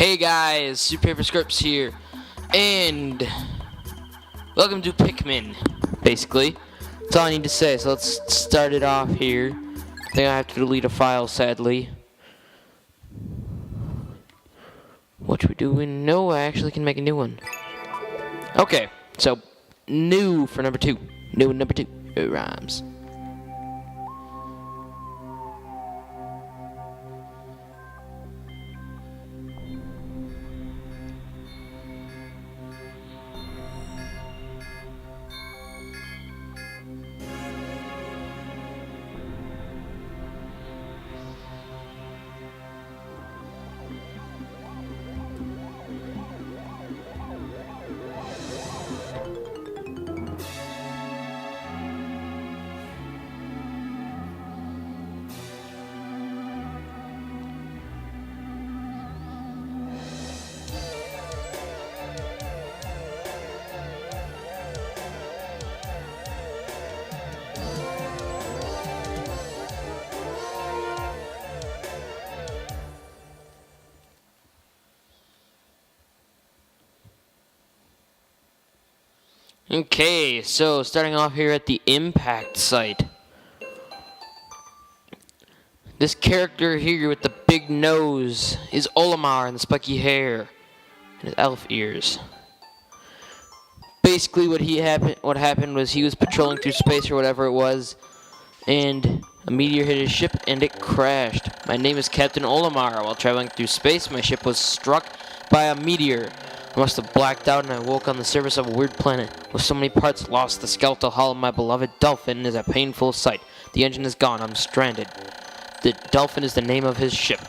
Hey guys, Super Paper Scripts here, and welcome to Pikmin, basically. That's all I need to say, so let's start it off here. I think I have to delete a file, sadly. What should we do? No, I actually can make a new one. Okay, so, new for number 2. New number 2. It rhymes. Okay, so starting off here at the impact site. This character here with the big nose is Olimar and the spiky hair and his elf ears. Basically what happened was he was patrolling through space or whatever it was, and a meteor hit his ship and it crashed. My name is Captain Olimar. While traveling through space, my ship was struck by a meteor. I must have blacked out and I woke on the surface of a weird planet. With so many parts lost, the skeletal hull of my beloved dolphin is a painful sight. The engine is gone. I'm stranded. The dolphin is the name of his ship.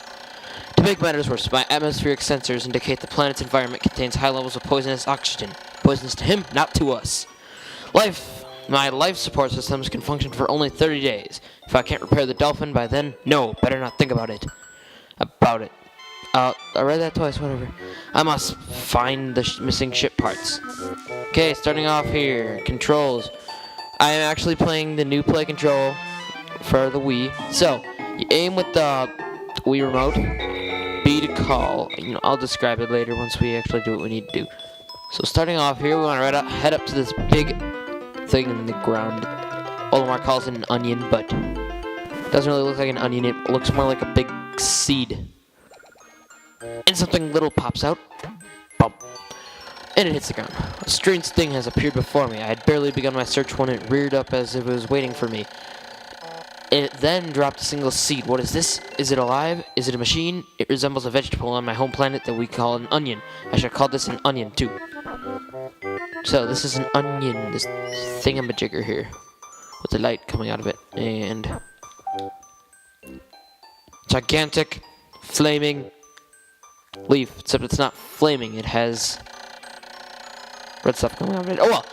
To make matters worse, my atmospheric sensors indicate the planet's environment contains high levels of poisonous oxygen. Poisonous to him, not to us. My life support systems can function for only 30 days. If I can't repair the dolphin by then, no, better not think about it. I read that twice, whatever. I must find the missing ship parts. Okay, starting off here. Controls. I am actually playing the new play control for the Wii. So, you aim with the Wii remote. B to call. I'll describe it later once we actually do what we need to do. So, starting off here, we want to head up to this big thing in the ground. Olimar calls it an onion, but it doesn't really look like an onion. It looks more like a big seed. And something little pops out. Bump. And it hits the ground. A strange thing has appeared before me. I had barely begun my search when it reared up as if it was waiting for me. It then dropped a single seed. What is this? Is it alive? Is it a machine? It resembles a vegetable on my home planet that we call an onion. I should call this an onion too. So this is an onion, this thingamajigger here, with the light coming out of it. And gigantic, flaming leaf, except it's not flaming, it has red stuff coming out of it. Oh well.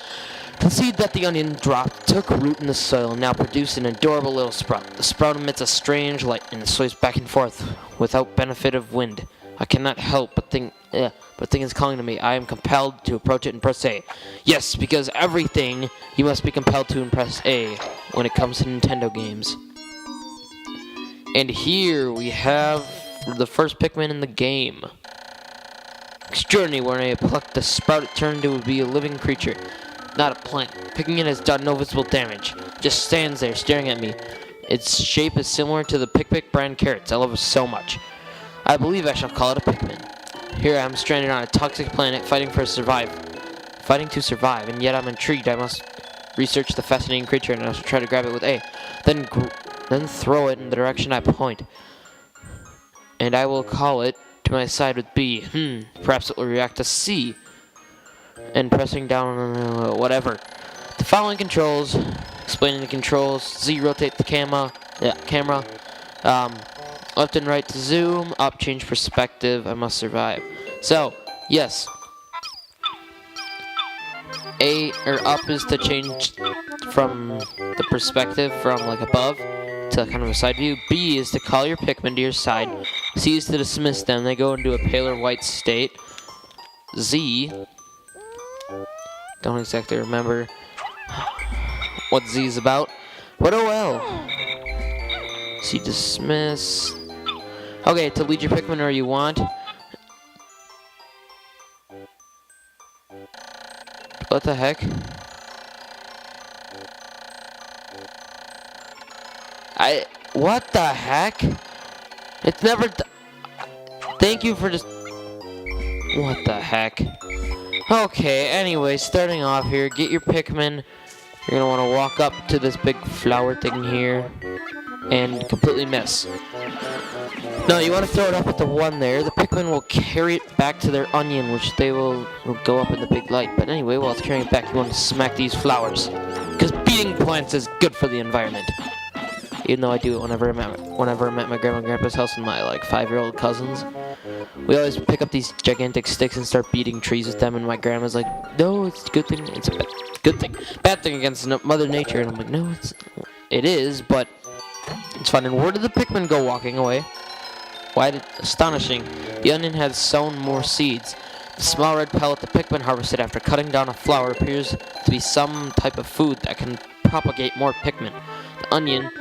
The seed that the onion dropped took root in the soil and now produced an adorable little sprout. The sprout emits a strange light and sways back and forth without benefit of wind. I cannot help but think it's calling to me. I am compelled to approach it and press A. Yes, because everything you must be compelled to and press A when it comes to Nintendo games. And here we have the first Pikmin in the game. Extraordinary, when I plucked the sprout, it turned to be a living creature, not a plant. Pikmin has done no visible damage. It just stands there staring at me. Its shape is similar to the Pikmin brand carrots I love so much. I believe I shall call it a Pikmin. Here I am stranded on a toxic planet fighting to survive, and yet I'm intrigued. I must research the fascinating creature and I shall try to grab it with A. Then throw it in the direction I point. And I will call it to my side with B. Perhaps it will react to C. And pressing down on whatever. The following controls, explaining the controls. Z, rotate the camera. Left and right to zoom. Up, change perspective. I must survive. So, yes. A, or up is to change from the perspective from like above to kind of a side view. B is to call your Pikmin to your side. C is to dismiss them. They go into a paler white state. Z, don't exactly remember what Z is about, but oh well. C, dismiss. Okay, to lead your Pikmin where you want, What the heck? What the heck? It's never... Thank you for just... What the heck? Okay, anyway, starting off here, get your Pikmin. You're gonna want to walk up to this big flower thing here and completely miss. No, you want to throw it up at the one there. The Pikmin will carry it back to their onion, which they will go up in the big light. But anyway, while it's carrying it back, you want to smack these flowers. Because beating plants is good for the environment. Even though I do it whenever I'm at my grandma and grandpa's house and my like 5-year-old cousins. We always pick up these gigantic sticks and start beating trees with them, and my grandma's like, no, it's a good thing. It's a good thing. Bad thing against Mother Nature. And I'm like, no, it is, but it's fun. And where did the Pikmin go walking away? Astonishing. The onion has sown more seeds. The small red pellet the Pikmin harvested after cutting down a flower appears to be some type of food that can propagate more Pikmin. The onion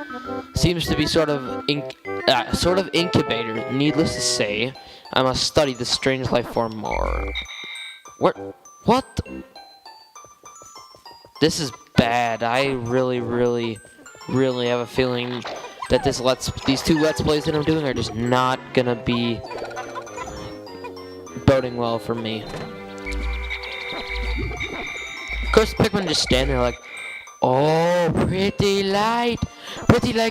seems to be sort of incubator. Needless to say, I must study this strange life form more. What? This is bad. I really have a feeling that these two Let's Plays that I'm doing are just not gonna be boding well for me. Of course, Pikmin just stand there like, oh, pretty light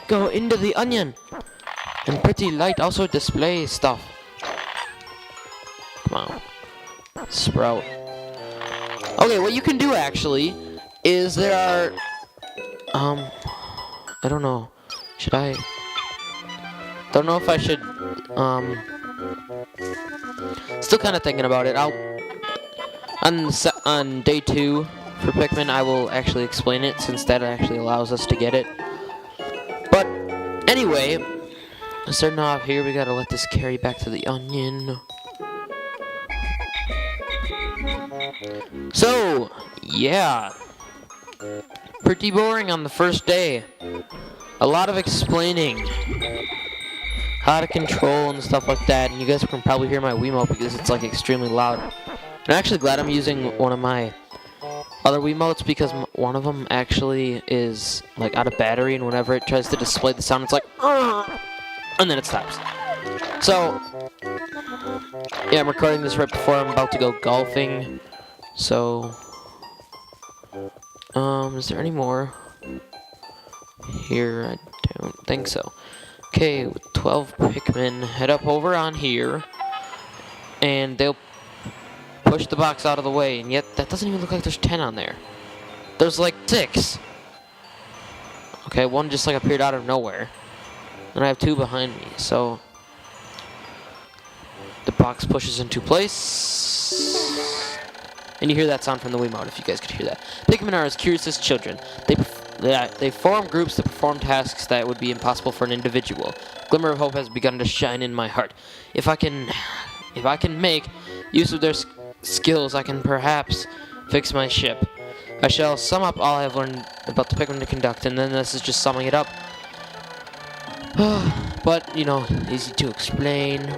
go into the onion. And pretty light also displays stuff. Come on. Sprout. Okay, what you can do actually is there are, I don't know. Should I? Don't know if I should, still kind of thinking about it. On day 2 for Pikmin, I will actually explain it since that actually allows us to get it. But anyway, starting off here, we gotta let this carry back to the onion. So, yeah. Pretty boring on the first day. A lot of explaining how to control and stuff like that, and you guys can probably hear my Wiimote because it's like extremely loud. I'm actually glad I'm using one of my other Wiimotes because one of them actually is like out of battery, and whenever it tries to display the sound, it's like, and then it stops. So, yeah, I'm recording this right before I'm about to go golfing. So, is there any more? Here, I don't think so. Okay, with 12 Pikmin, head up over on here, and they'll push the box out of the way, and yet that doesn't even look like there's 10 on there. There's like 6. Okay, one just like appeared out of nowhere, and I have 2 behind me, so the box pushes into place. And you hear that sound from the Wiimote, if you guys could hear that. Pikmin are as curious as children. They form groups to perform tasks that would be impossible for an individual. Glimmer of hope has begun to shine in my heart. If I can make use of their skills, I can perhaps fix my ship. I shall sum up all I have learned about the Pikmin to conduct, and then this is just summing it up. But, you know, easy to explain.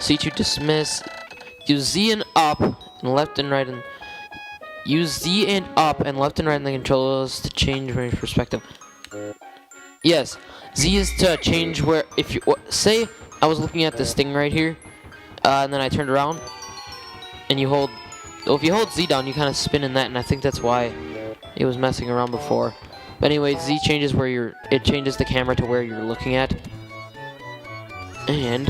C to dismiss. Use Z and up and left and right, and use Z and up and left and right in the controls to change range perspective. Yes, Z is to change where, if you say I was looking at this thing right here, and then I turned around, and you hold, well, if you hold Z down, you kind of spin in that, and I think that's why it was messing around before. But anyway, Z changes where it changes the camera to where you're looking at, and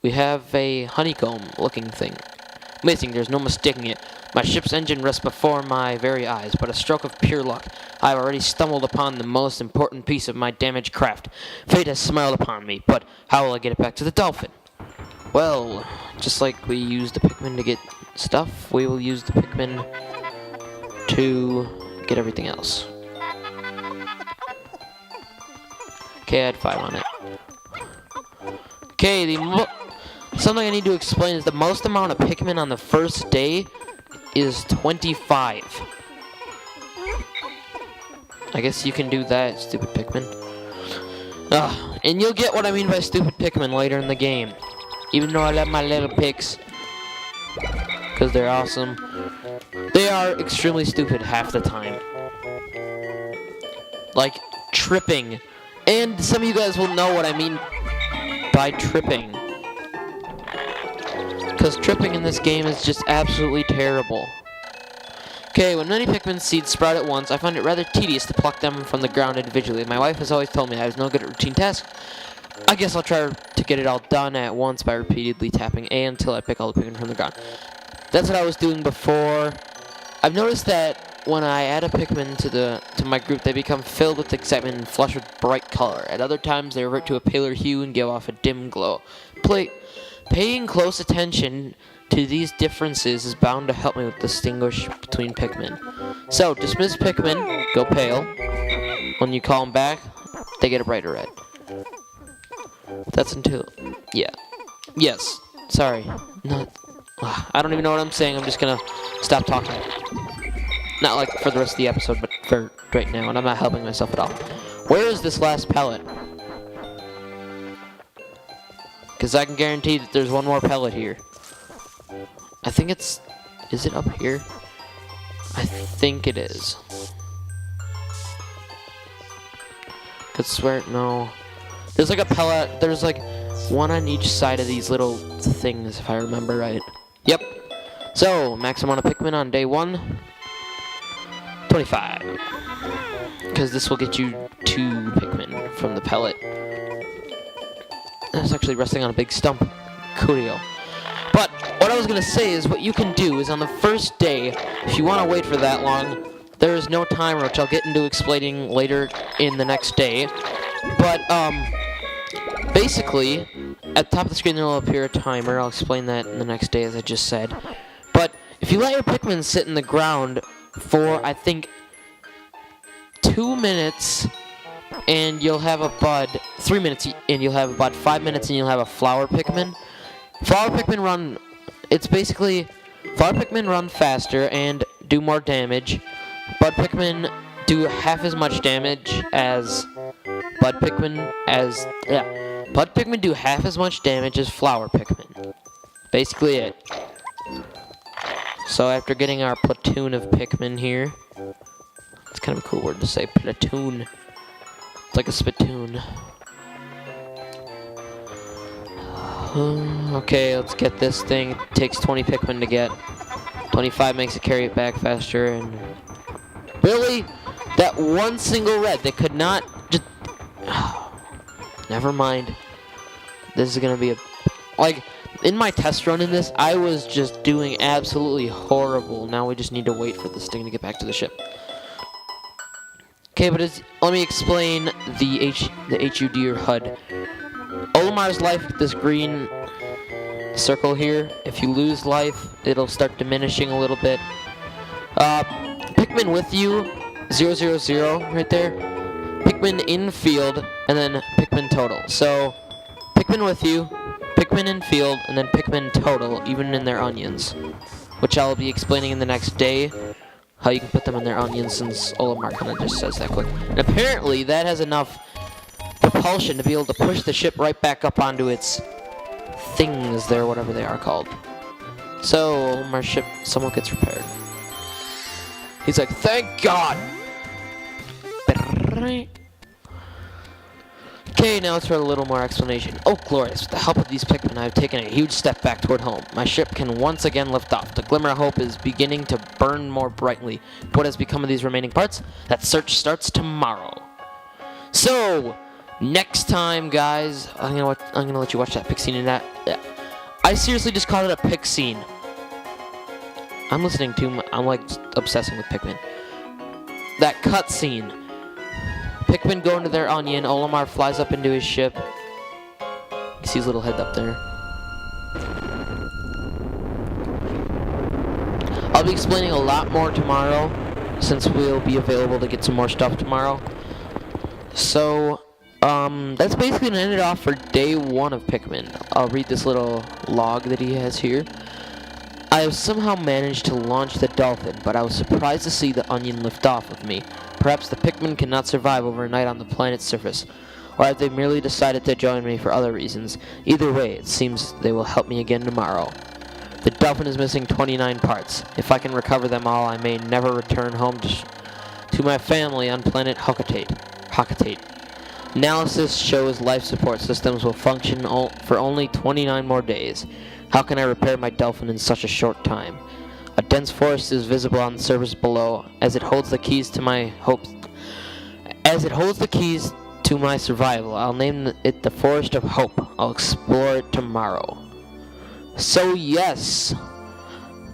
we have a honeycomb-looking thing. Amazing, there's no mistaking it. My ship's engine rests before my very eyes, but a stroke of pure luck. I have already stumbled upon the most important piece of my damaged craft. Fate has smiled upon me, but how will I get it back to the dolphin? Well, just like we used the Pikmin to get stuff, we will use the Pikmin to get everything else. Okay, I had 5 on it. Okay, something I need to explain is the most amount of Pikmin on the first day is 25. I guess you can do that, stupid Pikmin. And you'll get what I mean by stupid Pikmin later in the game. Even though I love my little pics. because they're awesome. They are extremely stupid half the time. Like, tripping. And some of you guys will know what I mean by tripping. Because tripping in this game is just absolutely terrible. Okay, when many Pikmin seeds sprout at once, I find it rather tedious to pluck them from the ground individually. My wife has always told me I was no good at routine tasks. I guess I'll try to get it all done at once by repeatedly tapping A until I pick all the Pikmin from the ground. That's what I was doing before. I've noticed that when I add a Pikmin to my group, they become filled with excitement and flush with bright color. At other times, they revert to a paler hue and give off a dim glow. Paying close attention to these differences is bound to help me distinguish between Pikmin. So, dismiss Pikmin, go pale. When you call them back, they get a brighter red. That's until... yeah. Yes. Sorry. Not... I don't even know what I'm saying. I'm just gonna stop talking. Not like for the rest of the episode, but for right now, and I'm not helping myself at all. Where is this last pellet? Because I can guarantee that there's one more pellet here. I think it's... is it up here? I think it is. Could swear... no. There's like a pellet... there's like one on each side of these little things, if I remember right. Yep. So, max amount of Pikmin on day 1. 25. Because this will get you 2 Pikmin from the pellet. It's actually resting on a big stump. Coolio. But what I was going to say is what you can do is on the first day, if you want to wait for that long, there is no timer, which I'll get into explaining later in the next day. But, basically, at the top of the screen there will appear a timer. I'll explain that in the next day, as I just said. But if you let your Pikmin sit in the ground for, I think, 2 minutes, and you'll have a bud, 3 minutes, and you'll have a bud, 5 minutes, and you'll have a flower Pikmin. Flower Pikmin run, it's basically, flower Pikmin run faster and do more damage. Bud Pikmin do half as much damage as Bud Pikmin Bud Pikmin do half as much damage as flower Pikmin. Basically it. So after getting our platoon of Pikmin here, it's kind of a cool word to say, platoon. It's like a spittoon. Okay, let's get this thing. It takes 20 Pikmin to get. 25 makes it carry it back faster, and... really? That one single red that could not just... never mind. This is gonna be a... like, in my test run in this, I was just doing absolutely horrible. Now we just need to wait for this thing to get back to the ship. Okay, but let me explain the HUD or HUD. Olimar's life, this green circle here, if you lose life, it'll start diminishing a little bit. Pikmin with you, 000, right there. Pikmin in field, and then Pikmin total. So, Pikmin with you, Pikmin in field, and then Pikmin total, even in their onions. Which I'll be explaining in the next day, how you can put them in their onions, since Olimar kind of just says that quick. And apparently, that has enough propulsion to be able to push the ship right back up onto its things there, whatever they are called. So, our ship somewhat gets repaired. He's like, thank God! Okay, now it's for a little more explanation. Oh, glorious. With the help of these Pikmin, I have taken a huge step back toward home. My ship can once again lift off. The glimmer of hope is beginning to burn more brightly. What has become of these remaining parts? That search starts tomorrow. So, next time, guys, I'm gonna let you watch that pic scene in that. Yeah. I seriously just called it a pic scene. I'm listening to, I'm like obsessing with Pikmin. That cut scene. Pikmin go into their onion, Olimar flies up into his ship. You see his little head up there. I'll be explaining a lot more tomorrow, since we'll be available to get some more stuff tomorrow. So, that's basically gonna end it off for day 1 of Pikmin. I'll read this little log that he has here. I have somehow managed to launch the dolphin, but I was surprised to see the onion lift off of me. Perhaps the Pikmin cannot survive overnight on the planet's surface, or have they merely decided to join me for other reasons. Either way, it seems they will help me again tomorrow. The dolphin is missing 29 parts. If I can recover them all, I may never return home to my family on planet Hakatate. Analysis shows life support systems will function for only 29 more days. How can I repair my dolphin in such a short time? A dense forest is visible on the surface below as it holds the keys to my hopes. As it holds the keys to my survival, I'll name it the Forest of Hope. I'll explore it tomorrow. So yes,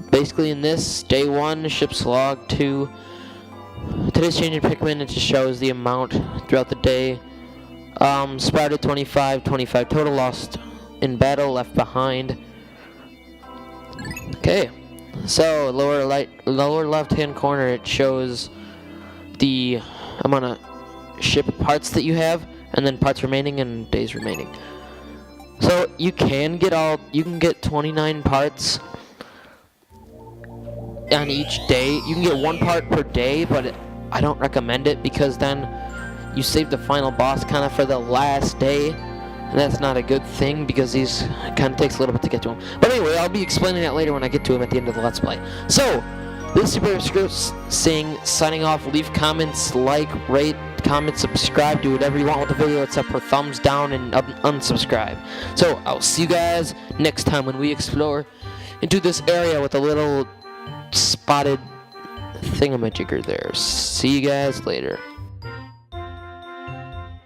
basically in this, day 1, ship's log 2, today's change in Pikmin, it just shows the amount throughout the day. Sprouted 25 total, lost in battle, left behind. Okay, so lower left hand corner, it shows the amount of ship parts that you have, and then parts remaining and days remaining. So you can get 29 parts on each day. You can get 1 part per day, but I don't recommend it because then you save the final boss kind of for the last day, and that's not a good thing because these kind of takes a little bit to get to them. But anyway, I'll be explaining that later when I get to him at the end of the Let's Play. So, this is Super Scripts signing off. Leave comments, like, rate, comment, subscribe, do whatever you want with the video except for thumbs down and unsubscribe. So, I'll see you guys next time when we explore into this area with a little spotted thingamajigger there. See you guys later.